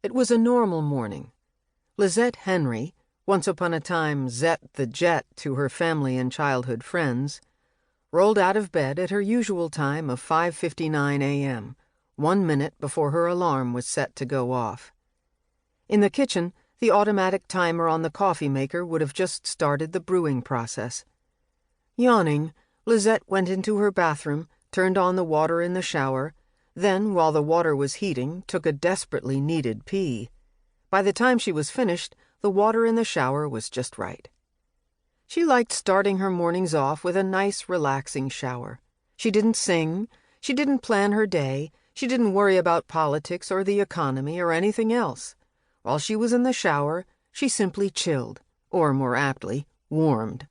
It was a normal morning. Lizette Henry, once upon a time Zette the Jet to her family and childhood friends, rolled out of bed at her usual time of 5:59 a.m., 1 minute before her alarm was set to go off. In the kitchen, the automatic timer on the coffee maker would have just started the brewing process. Yawning, Lizette went into her bathroom, turned on the water in the shower, then, while the water was heating, took a desperately needed pee. By the time she was finished, the water in the shower was just right. She liked starting her mornings off with a nice, relaxing shower. She didn't sing, she didn't plan her day, she didn't worry about politics or the economy or anything else. While she was in the shower, she simply chilled, or more aptly, warmed.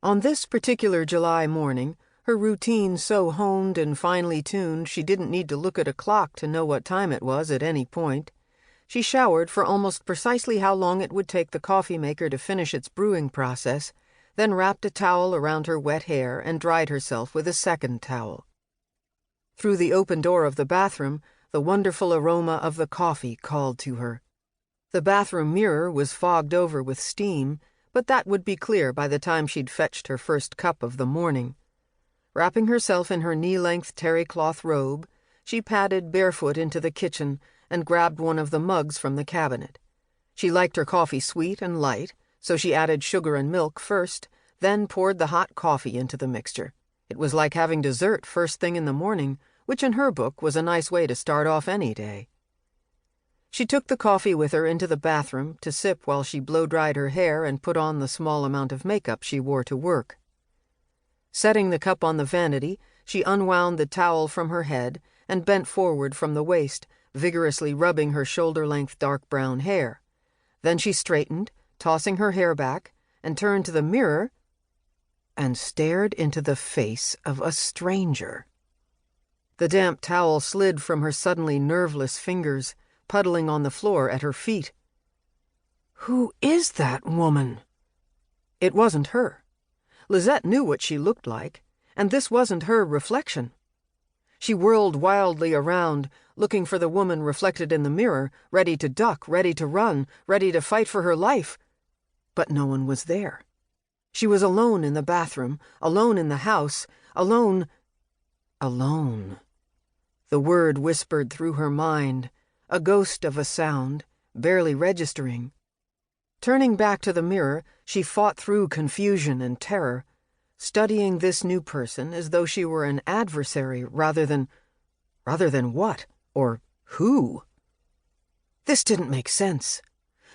On this particular July morning, her routine so honed and finely tuned she didn't need to look at a clock to know what time it was at any point, she showered for almost precisely how long it would take the coffee maker to finish its brewing process, then wrapped a towel around her wet hair and dried herself with a second towel. Through the open door of the bathroom, the wonderful aroma of the coffee called to her. The bathroom mirror was fogged over with steam, but that would be clear by the time she'd fetched her first cup of the morning. Wrapping herself in her knee-length terry-cloth robe, she padded barefoot into the kitchen and grabbed one of the mugs from the cabinet. She liked her coffee sweet and light, so she added sugar and milk first, then poured the hot coffee into the mixture. It was like having dessert first thing in the morning, which in her book was a nice way to start off any day. She took the coffee with her into the bathroom to sip while she blow-dried her hair and put on the small amount of makeup she wore to work. Setting the cup on the vanity, she unwound the towel from her head and bent forward from the waist, vigorously rubbing her shoulder-length dark brown hair. Then she straightened, tossing her hair back, and turned to the mirror and stared into the face of a stranger. The damp towel slid from her suddenly nerveless fingers, puddling on the floor at her feet. Who is that woman? It wasn't her. Lizette knew what she looked like, and this wasn't her reflection. She whirled wildly around, looking for the woman reflected in the mirror, ready to duck, ready to run, ready to fight for her life. But no one was there. She was alone in the bathroom, alone in the house, alone. The word whispered through her mind, a ghost of a sound, barely registering. Turning back to the mirror, she fought through confusion and terror, studying this new person as though she were an adversary rather than what? Or who? This didn't make sense.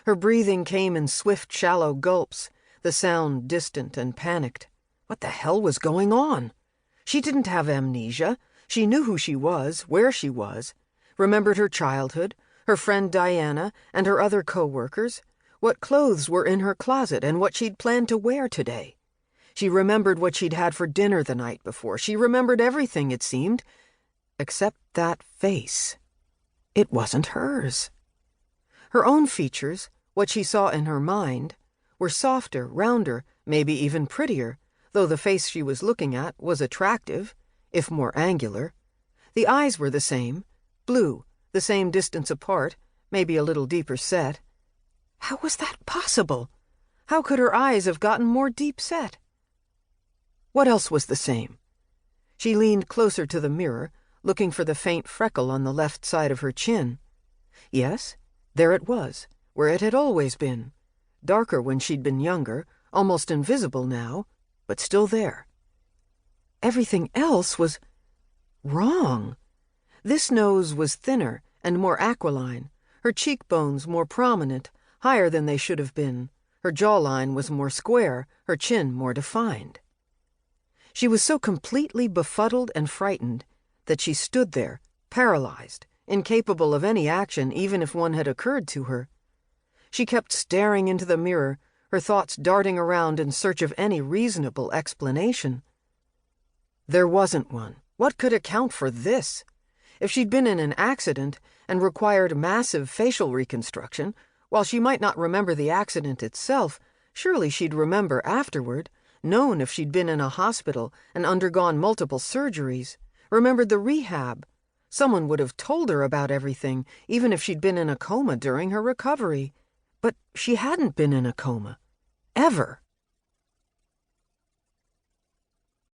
Her breathing came in swift, shallow gulps, the sound distant and panicked. What the hell was going on? She didn't have amnesia. She knew who she was, where she was, remembered her childhood, her friend Diana, and her other co-workers, what clothes were in her closet and what she'd planned to wear today. She remembered what she'd had for dinner the night before. She remembered everything, it seemed, except that face. It wasn't hers. Her own features, what she saw in her mind, were softer, rounder, maybe even prettier, though the face she was looking at was attractive, if more angular. The eyes were the same, blue, the same distance apart, maybe a little deeper set. How was that possible? How could her eyes have gotten more deep set? What else was the same? She leaned closer to the mirror, looking for the faint freckle on the left side of her chin. Yes, there it was, where it had always been. Darker when she'd been younger, almost invisible now, but still there. Everything else was wrong. This nose was thinner and more aquiline, her cheekbones more prominent, higher than they should have been. Her jawline was more square, her chin more defined. She was so completely befuddled and frightened that she stood there, paralyzed, incapable of any action even if one had occurred to her. She kept staring into the mirror, her thoughts darting around in search of any reasonable explanation. There wasn't one. What could account for this? If she'd been in an accident and required massive facial reconstruction, while she might not remember the accident itself, surely she'd remember afterward, known if she'd been in a hospital and undergone multiple surgeries, remembered the rehab. Someone would have told her about everything, even if she'd been in a coma during her recovery. But she hadn't been in a coma. Ever.